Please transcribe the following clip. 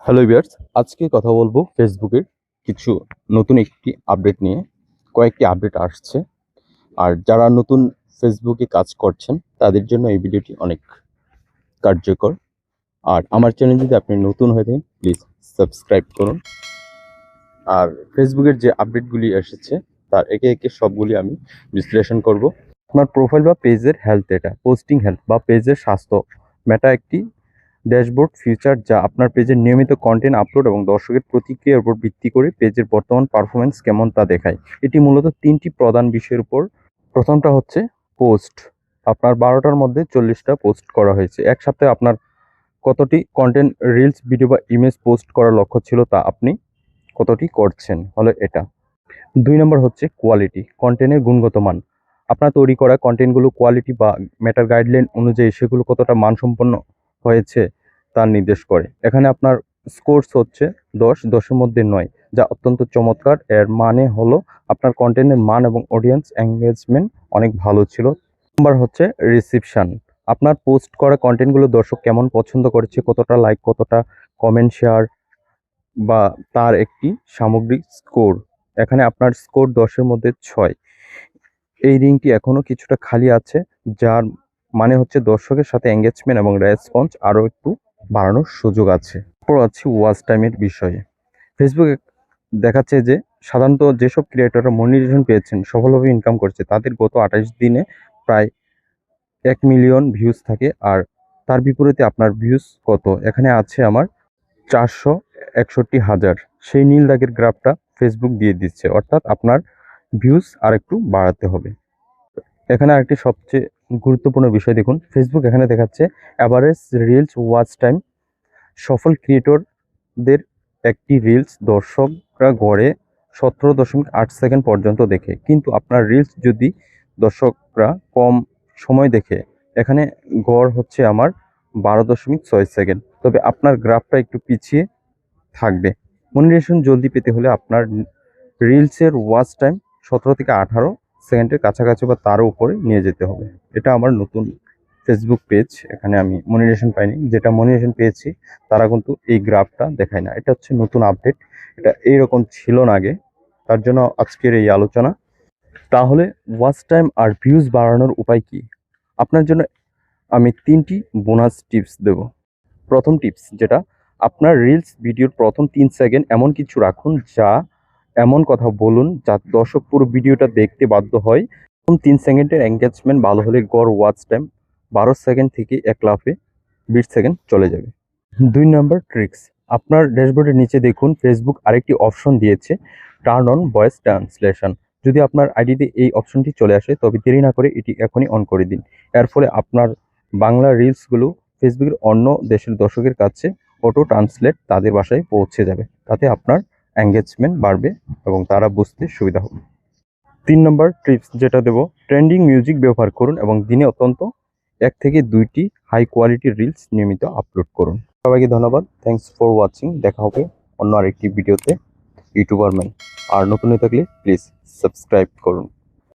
Hello viewers, আজকে কথা বলবো ফেসবুকের কিছু নতুন একটি আপডেট নিয়ে। কয়েকটি আপডেট আসছে, আর যারা নতুন ফেসবুকে কাজ করছেন তাদের জন্য এই ভিডিওটি অনেক কার্যকর। আর আমার চ্যানেল যদি আপনি নতুন হয়ে থাকেন, প্লিজ সাবস্ক্রাইব করুন। আর ফেসবুকের যে আপডেটগুলি এসেছে তার একে একে সবগুলি আমি বিশ্লেষণ করব। আপনার প্রোফাইল বা পেজের হেলথ ডেটা, পোস্টিং হেলথ বা পেজের স্বাস্থ্য মেটা একটি ড্যাশবোর্ড ফিচার যা আপনার পেজের নিয়মিত কন্টেন্ট আপলোড এবং দর্শকের প্রতিক্রিয়ার উপর ভিত্তি করে পেজের বর্তমান পারফরমেন্স কেমন তা দেখায়। এটি মূলত তিনটি প্রধান বিষয়ের উপর। প্রথমটা হচ্ছে পোস্ট। আপনার 12টার মধ্যে 40টা পোস্ট করা হয়েছে। এক সপ্তাহে আপনার কতটি কন্টেন্ট, রিলস, ভিডিও বা ইমেজ পোস্ট করার লক্ষ্য ছিল তা আপনি কতটি করছেন, হলো এটা। 2 নম্বর হচ্ছে কোয়ালিটি, কন্টেন্টের গুণগত মান। আপনার তৈরি করা কন্টেন্টগুলো কোয়ালিটি বা মেটার গাইডলাইন অনুযায়ী সেগুলো কতটা মানসম্পন্ন হয়েছে তার নির্দেশ করে। এখানে আপনার স্কোরস হচ্ছে 10-10-এর মধ্যে 9, যা অত্যন্ত চমৎকার। এর মানে হলো আপনার কন্টেন্টের মান এবং অডিয়েন্স এঙ্গেজমেন্ট অনেক ভালো ছিল। নাম্বার হচ্ছে রিসিপশন, আপনার পোস্ট করা কন্টেন্টগুলো দর্শক কেমন পছন্দ করেছে, কতটা লাইক, কতটা কমেন্ট, শেয়ার বা তার একটি সামগ্রিক স্কোর। এখানে আপনার স্কোর 10-এর মধ্যে 6। এই রিংটি এখনো কিছুটা খালি আছে, যার মানে হচ্ছে দর্শকের সাথে এঙ্গেজমেন্ট এবং রেসপন্স আরও একটু বাড়ানোর সুযোগ আছে। তারপর আছে ওয়াচ টাইমের বিষয়ে। ফেসবুক দেখাচ্ছে যে সাধারণত যেসব ক্রিয়েটররা মনিটাইজেশন পেয়েছেন, সফলভাবে ইনকাম করছে, তাদের গত 28 দিনে প্রায় 1 মিলিয়ন ভিউজ থাকে। আর তার বিপরীতে আপনার ভিউজ কত, এখানে আছে আমার 461,000। সেই নীল দাগের গ্রাফটা ফেসবুক দিয়ে দিচ্ছে, অর্থাৎ আপনার ভিউজ আর একটু বাড়াতে হবে। এখানে আরেকটি সবচেয়ে গুরুত্বপূর্ণ বিষয় দেখুন, ফেসবুক এখানে দেখাচ্ছে অ্যাভারেজ রিলস ওয়াচ টাইম। সফল ক্রিয়েটরদের একটি রিলস দর্শকরা গড়ে 17.8 সেকেন্ড পর্যন্ত দেখে, কিন্তু আপনার রিলস যদি দর্শকরা কম সময় দেখে, এখানে গড় হচ্ছে আমার 12.6 সেকেন্ড। তবে আপনার গ্রাফটা একটু পিছিয়ে থাকবে। মনিটাইজেশন জলদি পেতে হলে আপনার রিলসের ওয়াচ টাইম 17 থেকে 18 সেকেন্ডের কাছাকাছি বা তারও উপরে নিয়ে যেতে হবে। এটা আমার নতুন ফেসবুক পেজ, এখানে আমি মনিটাইজেশন পাইনি। যেটা মনিটাইজেশন পেয়েছি তারা কিন্তু এই গ্রাফটা দেখায় না। এটা হচ্ছে নতুন আপডেট, এটা এইরকম ছিল না আগে, তার জন্য আজকের এই আলোচনা। তাহলে ওয়াচ টাইম আর ভিউজ বাড়ানোর উপায় কি? আপনার জন্য আমি 3টি বোনাস টিপস দেব। প্রথম টিপস, যেটা আপনার রিলস ভিডিওর প্রথম 3 সেকেন্ড এমন কিছু রাখুন, যা এমন কথা বলুন যা দর্শক পুরো ভিডিওটা দেখতে বাধ্য হয়। প্রথম 3 সেকেন্ডের এঙ্গেজমেন্ট ভালো হলে গড় ওয়াচ টাইম 12 সেকেন্ড থেকে এক লাফে 20 সেকেন্ড চলে যাবে। 2 নম্বর ট্রিক্স, আপনার ড্যাশবোর্ডের নিচে দেখুন ফেসবুক আরেকটি অপশন দিয়েছে, টার্ন অন ভয়েস ট্রান্সলেশন। যদি আপনার আইডিতে এই অপশনটি চলে আসে, তবে দেরি না করে এটি এখনই অন করে দিন। এর ফলে আপনার বাংলা রিলসগুলো ফেসবুকের অন্য দেশের দর্শকের কাছে অটো ট্রান্সলেট তাদের বাসায় পৌঁছে যাবে। তাতে আপনার এঙ্গেজমেন্ট বাড়বে এবং তারা বুঝতে সুবিধা হবে। 3 নম্বর টিপস যেটা দেব, ট্রেন্ডিং মিউজিক ব্যবহার করুন এবং দিনে অন্তত 1 থেকে 2টি হাই কোয়ালিটির রিলস নিয়মিত আপলোড করুন। সবাইকে ধন্যবাদ, থ্যাংকস ফর ওয়াচিং। দেখা হবে অন্য আরেকটি ভিডিওতে, ইউটিউবার ম্যান। আর নতুন হয়ে থাকলে প্লিজ সাবস্ক্রাইব করুন।